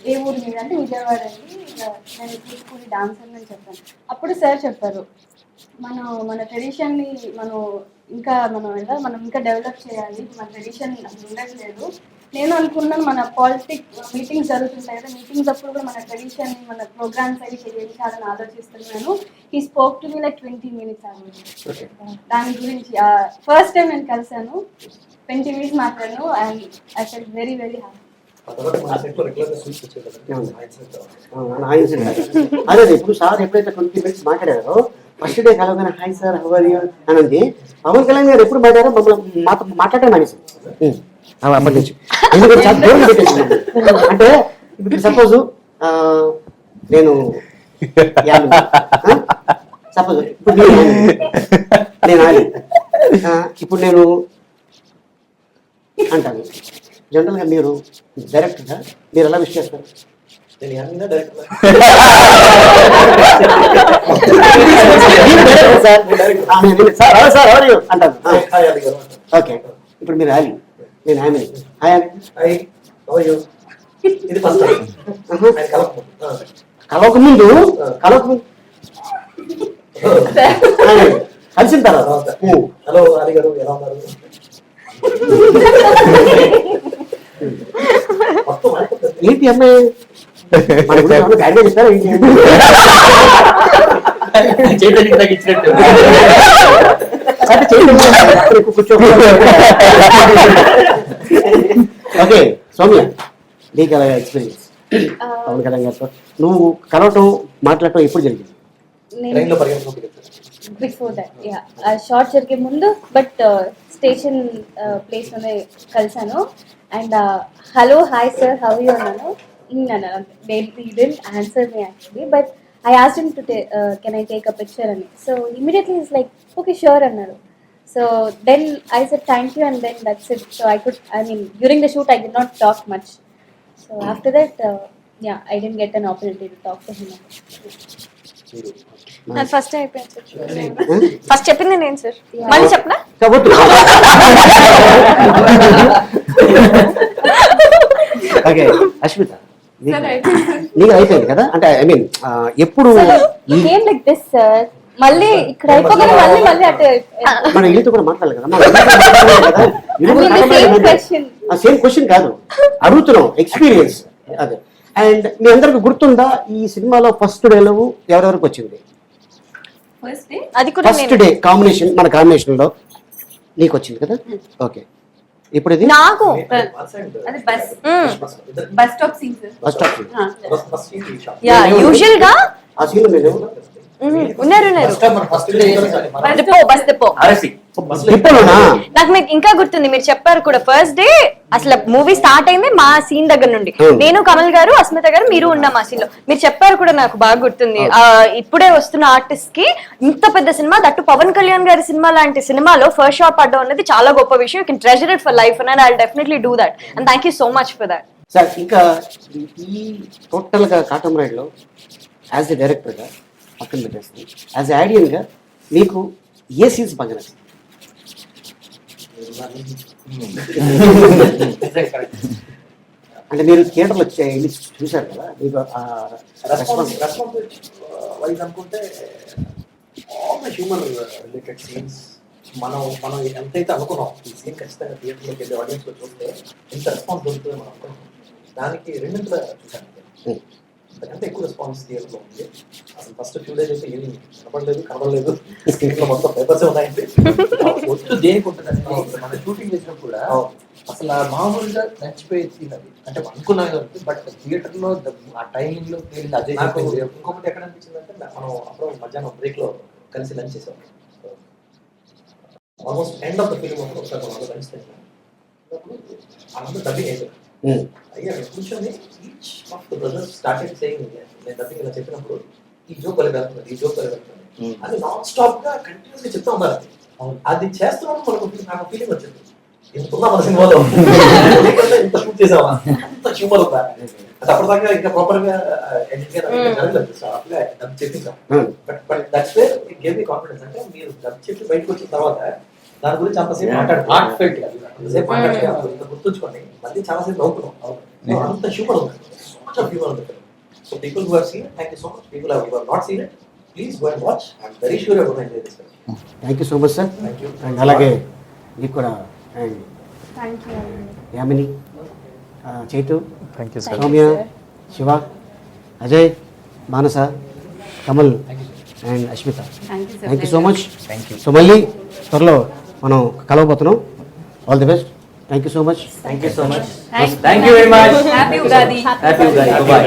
ఏ ఊరు మీద అంటే విజయవాడ అండి, ఇలా నేను కూచిపూడి డాన్సర్ అని చెప్పాను. అప్పుడు సార్ చెప్పారు మన ట్రెడిషన్ని మనం ఇంకా డెవలప్ చేయాలి, మన ట్రెడిషన్ అసలు ఉండట్లేదు. నేను అనుకున్నాను మన మీటింగ్స్ జరుగుతుంటాయి కదా, మీటింగ్స్ అప్పుడు కూడా మన ట్రెడిషన్ మన ప్రోగ్రామ్స్ అవి చేయించాలని ఆలోచిస్తున్నాను. He spoke to me like 20 minutes అవ్వాలి దాని గురించి. ఫస్ట్ టైం నేను కలిసాను, 20 minutes మాట్లాడాను and I felt very very happy. అదే ఇప్పుడు సార్ ఎప్పుడైతే 20 minutes మాట్లాడారో ఫస్ట్ డే కలవగానే హాయ్ సార్ హవర్ యూ అని అంది. పవన్ కళ్యాణ్ గారు ఎప్పుడు మాట్లాడారో మమ్మల్ని మాట్లాడటం మానేసి అప్పటి నుంచి, ఎందుకంటే చాలా దూరం పెట్టేసి. అంటే ఇప్పుడు సపోజ్ నేను సపోజ్ ఇప్పుడు నేను ఆడి ఇప్పుడు నేను అంటాను. జనరల్గా మీరు డైరెక్టర్గా మీరు ఎలా విష్ చేస్తారు? అంటాను. ఓకే ఇప్పుడు మీరు ఆలి, నేను ఆమె హాయ్ అని కలవక ముందు కలిసిన తర్వాత హలో హరి గారు ఎలా ఉన్నారు? మొత్తం అయిపోతుంది. ఏంటి అమ్మాయి మన గురించి ఏమన్నా guidance ఇస్తారా ఏంటి? చైతన్యకి తగ్గించినట్టు అంటే చేయడం కూర్చో. ఓకే సౌమ్య, నీకు అలా ఎక్స్పీరియన్స్ పవన్ కళ్యాణ్ గారితో నువ్వు కలవటం మాట్లాడటం ఎప్పుడు జరిగింది? ట్రైన్లో పరిగెత్తుకుంటూ బిఫోర్ దట్ యా షార్ట్ జరిగే ముందు బట్ స్టేషన్ ప్లేస్ లోనే కలిసాను and hello hi sir how you అన్నాను అన్నాను didn't answer me actually but I asked him to can I take a picture అని so immediately he's like okay sure అన్నారు so then I said thank you and then that's it so I mean during the shoot I did not talk much so after that yeah I didn't get an opportunity to talk to him నాకు first అయిపోయింది sir. First చెప్పింది నేను sir. మళ్ళీ చెప్పనా? చెప్పొద్దు. Okay Ashmita, నీకు అయిపోయింది కదా, అంటే ఐ మీన్ ఎప్పుడు ఏం లైక్ దిస్ సార్ మళ్ళీ ఇక్కడ అయిపోగానే మళ్ళీ మళ్ళీ అటే మన వీళ్ళతో కూడా మాట్లాడాలి కదా, సేమ్ క్వశ్చన్ కాదు అడుగుతున్నాం ఎక్స్పీరియన్స్ అదే. అండ్ మీ అందరికి గుర్తుందా ఈ సినిమాలో ఫస్ట్ డే లో ఎవరెవరికి వచ్చింది? అది కూడా ఫస్ట్ డే కాంబినేషన్ మన కాంబినేషన్ లో నీకు వచ్చింది కదా. ఓకే ఇప్పుడు ఇది నాకు అది bus stop scene sir. First of యా యూజువల్ గా ఆ సీన్ మీరు ఉన్నారు బస్ డిపో. డిపోలోనా? నాకు మీకు ఇంకా గుర్తుంది, మీరు చెప్పారు కూడా ఫస్ట్ డే అసలు మూవీ స్టార్ట్ అయింది మా సీన్ దగ్గర నుండి. నేను కమల్ గారు అస్మిత గారు మీరు ఉన్నాం ఆ సీన్ లో. మీరు చెప్పారు కూడా నాకు బాగా గుర్తుంది, ఇప్పుడే వస్తున్న ఆర్టిస్ట్ కి ఇంత పెద్ద సినిమా దట్టు పవన్ కళ్యాణ్ గారి సినిమా లాంటి సినిమాలో ఫస్ట్ షాట్ పడ్డం అనేది చాలా గొప్ప విషయం. You can treasure it for life and I will definitely do that and thank you so much for that. Sir ఇంకా ఈ టోటల్ గా కాటం రైడ్ లో యాజ్ ఎ డైరెక్టర్ గా పక్కన పెట్టేస్తాను, యాజ్ ఎ ఆడియన్ గా మీకు ఏ సీన్స్ బాగా నచ్చింది? అంటే మీరు థియేటర్లో వెళ్ళి చూశారు కదా, మీకు రెస్పాన్స్ వైజ్ అనుకుంటే all the human related scenes మనం ఎంతైతే అనుకున్నాం ఈ సీన్ ఖచ్చితంగా థియేటర్లోకి వెళ్ళి ఆడియన్స్లో చూస్తే ఎంత రెస్పాన్స్ దొరుకుతుంది మనం అనుకున్నాం. దానికి రెండింటిలో చూసాను, అంత ఎక్కువ రెస్పాన్స్ థియేటర్లో ఉంది. అసలు ఫస్ట్ ఫ్యూ డేస్ అయితే ఏమి కనబడలేదు స్క్రీన్లో మొత్తం పేపర్స్ ఉన్నాయండి. ఒట్టు దేనికి ఉంటుందండి, మన షూటింగ్ చేసినప్పుడు కూడా అసలు మామూలుగా నచ్చిపోయే సీన్ అది, అంటే అనుకున్నాను బట్ థియేటర్ లో ఆ టైమింగ్ లో అదే. ఇంకొకటి ఎక్కడ అనిపించింది అంటే మనం అప్పుడు మధ్యాహ్నం బ్రేక్ లో కలిసి లంచ్ చేసాం. Almost end of the film ఒకసారి మనం లంచ్ చేసాం. అనంతా డబ్బింగ్ అయిపోయింది. అయ్యా కూర్చొని each of the brothers started saying, నేను డబ్బింగ్ ఇలా చెప్పినప్పుడు ఈ జోక్ వల్ల వెళ్తుంది, ఈ జోక్ వల్ల వెళ్తుంది అది నాన్ స్టాప్ గా కంటిన్యూస్ గా చెప్తా ఉన్నారు. అది చేస్తున్నప్పుడు మనకు నాకు ఫీలింగ్ వచ్చింది, ఇంత మన సినిమాలో ఇంత షూట్ చేసావా, అంత హ్యూమర్ ఉందా. అది అప్పటిదాకా ఇంకా ప్రాపర్ గా డబ్ చెప్పేసాం. But that's where it gave me confidence. అంటే మీరు డబ్ చెప్పి బయటకు వచ్చిన తర్వాత దాని గురించి అంతసేపు మాట్లాడుతున్నారు, ఇంత గుర్తుంచుకోండి. మళ్ళీ చాలాసేపు నవ్వుతున్నాం, అంత హ్యూమర్ ఉంది, సో మచ్ ఆఫ్ హ్యూమర్ ఉంది. So people who have seen it, thank you so much. People who have not seen it, please go and watch. I am very sure you will enjoy this. Thank you so much sir. And అలాగే మీకు కూడా and thank you Yamini, Chaitu, Soumya, Shiva, Ajay, Manasa, Kamal and Ashmita, thank you so much. So మళ్ళీ త్వరలో మనం కలవబోతున్నాం. All the best. Thank you so much. Thank you so much. Thank you very much. Happy Ugadi. Happy Ugadi. Bye.